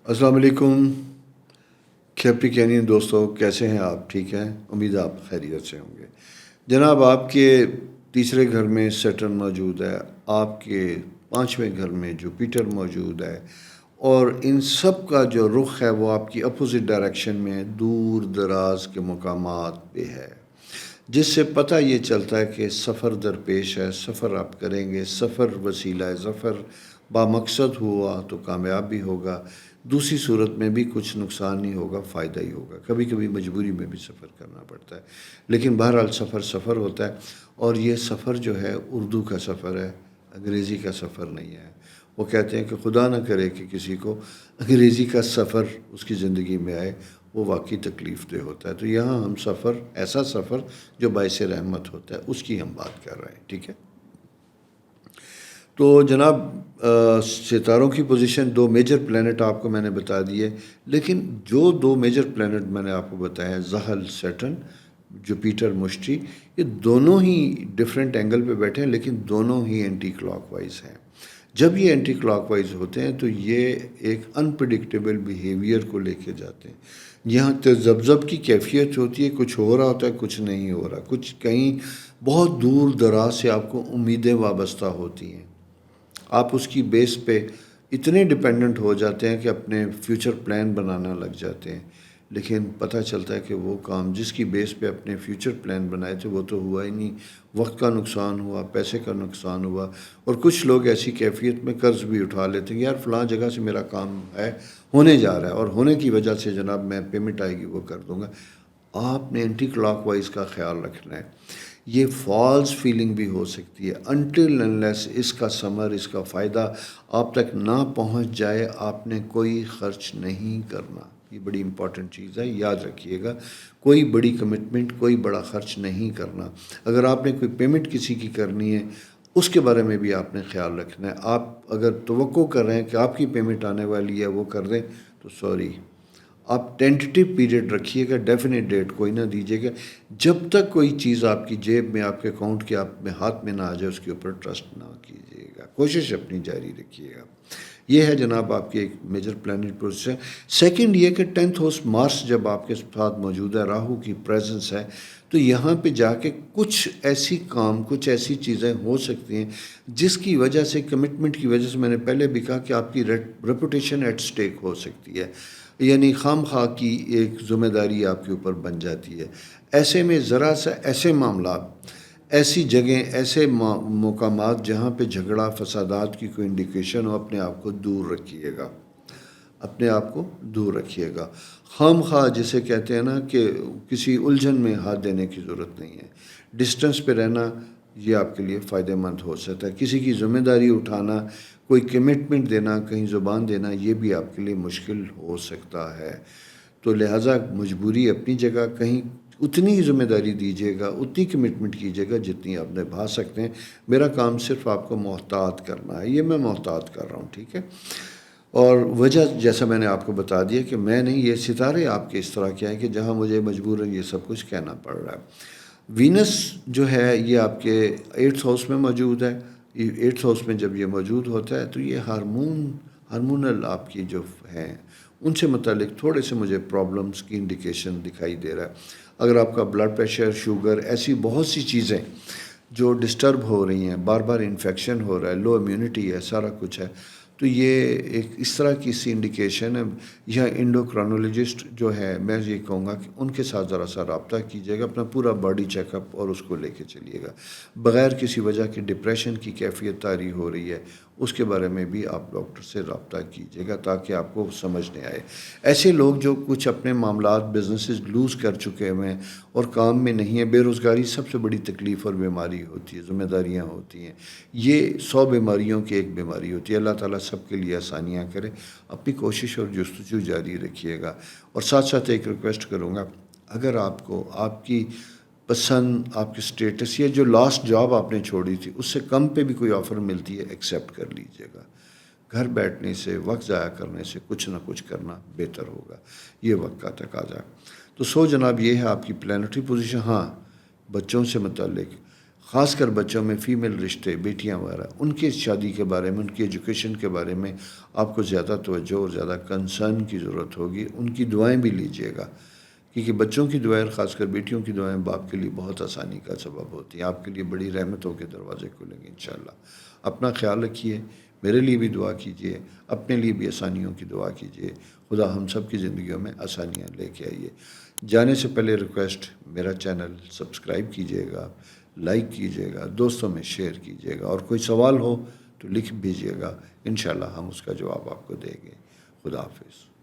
السلام علیکم کھیپٹی کینین دوستوں، کیسے ہیں آپ؟ ٹھیک ہیں؟ امید ہے آپ خیریت سے ہوں گے۔ جناب، آپ کے تیسرے گھر میں سیٹرن موجود ہے، آپ کے پانچویں گھر میں جوپیٹر موجود ہے، اور ان سب کا جو رخ ہے وہ آپ کی اپوزٹ ڈائریکشن میں دور دراز کے مقامات پہ ہے، جس سے پتہ یہ چلتا ہے کہ سفر درپیش ہے، سفر آپ کریں گے، سفر وسیلہ ظفر بامقصد ہوا تو کامیاب بھی ہوگا، دوسری صورت میں بھی کچھ نقصان نہیں ہوگا، فائدہ ہی ہوگا، کبھی کبھی مجبوری میں بھی سفر کرنا پڑتا ہے، لیکن بہرحال سفر سفر ہوتا ہے۔ اور یہ سفر جو ہے اردو کا سفر ہے، انگریزی کا سفر نہیں ہے۔ وہ کہتے ہیں کہ خدا نہ کرے کہ کسی کو انگریزی کا سفر اس کی زندگی میں آئے، وہ واقعی تکلیف دہ ہوتا ہے۔ تو یہاں ہم سفر، ایسا سفر جو باعث رحمت ہوتا ہے، اس کی ہم بات کر رہے ہیں، ٹھیک ہے؟ تو جناب، ستاروں کی پوزیشن، دو میجر پلینٹ آپ کو میں نے بتا دیے، لیکن جو دو میجر پلینٹ میں نے آپ کو بتایا، زحل سیٹرن، جوپیٹر مشتری، یہ دونوں ہی ڈفرینٹ اینگل پہ بیٹھے ہیں، لیکن دونوں ہی اینٹی کلاک وائز ہیں۔ جب یہ اینٹی کلاک وائز ہوتے ہیں تو یہ ایک انپریڈکٹیبل بیہیویئر کو لے کے جاتے ہیں۔ یہاں تذبذب کی کیفیت ہوتی ہے، کچھ ہو رہا ہوتا ہے، کچھ نہیں ہو رہا، کچھ کہیں بہت دور دراز سے آپ کو امیدیں وابستہ ہوتی ہیں، آپ اس کی بیس پہ اتنے ڈپینڈنٹ ہو جاتے ہیں کہ اپنے فیوچر پلان بنانا لگ جاتے ہیں، لیکن پتہ چلتا ہے کہ وہ کام جس کی بیس پہ اپنے فیوچر پلان بنائے تھے وہ تو ہوا ہی نہیں، وقت کا نقصان ہوا، پیسے کا نقصان ہوا، اور کچھ لوگ ایسی کیفیت میں قرض بھی اٹھا لیتے ہیں، یار فلاں جگہ سے میرا کام ہے، ہونے جا رہا ہے، اور ہونے کی وجہ سے جناب میں پیمنٹ آئے گی وہ کر دوں گا۔ آپ نے اینٹی کلاک وائز کا خیال رکھنا ہے۔ یہ فالس فیلنگ بھی ہو سکتی ہے، انٹل انلیس اس کا ثمر، اس کا فائدہ آپ تک نہ پہنچ جائے، آپ نے کوئی خرچ نہیں کرنا۔ یہ بڑی امپورٹنٹ چیز ہے، یاد رکھیے گا، کوئی بڑی کمٹمنٹ، کوئی بڑا خرچ نہیں کرنا۔ اگر آپ نے کوئی پیمنٹ کسی کی کرنی ہے، اس کے بارے میں بھی آپ نے خیال رکھنا ہے۔ آپ اگر توقع کر رہے ہیں کہ آپ کی پیمنٹ آنے والی ہے، وہ کر دیں تو سوری، آپ ٹینٹیو پیریڈ رکھیے گا، ڈیفینیٹ ڈیٹ کوئی نہ دیجیے گا، جب تک کوئی چیز آپ کی جیب میں، آپ کے اکاؤنٹ کے آپ میں ہاتھ میں نہ آ جائے، اس کے اوپر ٹرسٹ نہ کیجیے گا، کوشش اپنی جاری رکھیے گا۔ یہ ہے جناب آپ کی ایک میجر پلانٹ پوزیشن۔ سیکنڈ یہ کہ 10th ہاؤس مارس جب آپ کے ساتھ موجود ہے، راہو کی پریزنس ہے، تو یہاں پہ جا کے کچھ ایسی کام، کچھ ایسی چیزیں ہو سکتی ہیں جس کی وجہ سے، کمٹمنٹ کی وجہ سے، میں نے پہلے بھی کہا کہ آپ کی ریپوٹیشن ایٹ سٹیک ہو سکتی ہے، یعنی خام خواہ کی ایک ذمہ داری آپ کے اوپر بن جاتی ہے۔ ایسے میں ذرا سا ایسے معاملات، ایسی جگہیں، ایسے مقامات جہاں پہ جھگڑا فسادات کی کوئی انڈیکیشن ہو، اپنے آپ کو دور رکھیے گا، اپنے آپ کو دور رکھیے گا۔ خام خواہ جسے کہتے ہیں نا کہ کسی الجھن میں ہاتھ دینے کی ضرورت نہیں ہے، ڈسٹنس پہ رہنا یہ آپ کے لیے فائدہ مند ہو سکتا ہے۔ کسی کی ذمہ داری اٹھانا، کوئی کمٹمنٹ دینا، کہیں زبان دینا، یہ بھی آپ کے لیے مشکل ہو سکتا ہے۔ تو لہٰذا مجبوری اپنی جگہ، کہیں اتنی ذمہ داری دیجیے گا، اتنی کمٹمنٹ کیجیے گا جتنی آپ نبھا سکتے ہیں۔ میرا کام صرف آپ کو محتاط کرنا ہے، یہ میں محتاط کر رہا ہوں، ٹھیک ہے؟ اور وجہ جیسا میں نے آپ کو بتا دیا کہ میں نہیں، یہ ستارے آپ کے اس طرح کیا ہے کہ جہاں مجھے مجبوراً یہ سب کچھ کہنا پڑ رہا ہے۔ وینس جو ہے یہ آپ کے 8th ہاؤس میں موجود ہے۔ 8th ہاؤس میں جب یہ موجود ہوتا ہے تو یہ ہارمونل آپ کی جو ہیں ان سے متعلق تھوڑے سے مجھے پرابلمس کی انڈیکیشن دکھائی دے رہا ہے۔ اگر آپ کا بلڈ پریشر، شوگر، ایسی بہت سی چیزیں جو ڈسٹرب ہو رہی ہیں، بار بار انفیکشن ہو رہا ہے، لو امیونٹی ہے، سارا کچھ ہے، تو یہ ایک اس طرح کی سی انڈیکیشن ہے۔ یا انڈوکرانولوجسٹ جو ہے، میں یہ کہوں گا کہ ان کے ساتھ ذرا سا رابطہ کیجیے گا، اپنا پورا باڈی چیک اپ اور اس کو لے کے چلیے گا۔ بغیر کسی وجہ کے ڈپریشن کی کیفیت طاری ہو رہی ہے، اس کے بارے میں بھی آپ ڈاکٹر سے رابطہ کیجیے گا تاکہ آپ کو سمجھنے آئے۔ ایسے لوگ جو کچھ اپنے معاملات، بزنسز لوز کر چکے ہوئے ہیں اور کام میں نہیں ہیں، بے روزگاری سب سے بڑی تکلیف اور بیماری ہوتی ہے، ذمہ داریاں ہوتی ہیں، یہ 100 بیماریوں کی ایک بیماری ہوتی ہے۔ اللہ تعالیٰ سب کے لیے آسانیاں کرے، اپنی کوشش اور جستجو جاری رکھیے گا۔ اور ساتھ ساتھ ایک ریکویسٹ کروں گا، اگر آپ کو آپ کی پسند، آپ کے سٹیٹس، یا جو لاسٹ جاب آپ نے چھوڑی تھی اس سے کم پہ بھی کوئی آفر ملتی ہے، ایکسیپٹ کر لیجیے گا۔ گھر بیٹھنے سے، وقت ضائع کرنے سے کچھ نہ کچھ کرنا بہتر ہوگا، یہ وقت کا تقاضا ہے۔ تو جناب، یہ ہے آپ کی پلانٹری پوزیشن۔ ہاں، بچوں سے متعلق خاص کر بچوں میں فیمیل رشتے، بیٹیاں وغیرہ، ان کی شادی کے بارے میں، ان کی ایجوکیشن کے بارے میں آپ کو زیادہ توجہ اور زیادہ کنسرن کی ضرورت ہوگی. ان کی دعائیں بھی لیجئے گا، کیونکہ بچوں کی دعائیں، خاص کر بیٹیوں کی دعائیں باپ کے لیے بہت آسانی کا سبب ہوتی ہیں. آپ کے لیے بڑی رحمتوں کے دروازے کھلیں گے انشاءاللہ. اپنا خیال رکھیے، میرے لیے بھی دعا کیجیے، اپنے لیے بھی آسانیوں کی دعا کیجیے. خدا ہم سب کی زندگیوں میں آسانیاں لے کے آئیے. جانے سے پہلے ریکویسٹ، میرا چینل سبسکرائب کیجیے گا، لائک کیجیے گا، دوستوں میں شیئر کیجیے گا، اور کوئی سوال ہو تو لکھ بھیجیے گا. انشاءاللہ ہم اس کا جواب آپ کو دیں گے. خدا حافظ.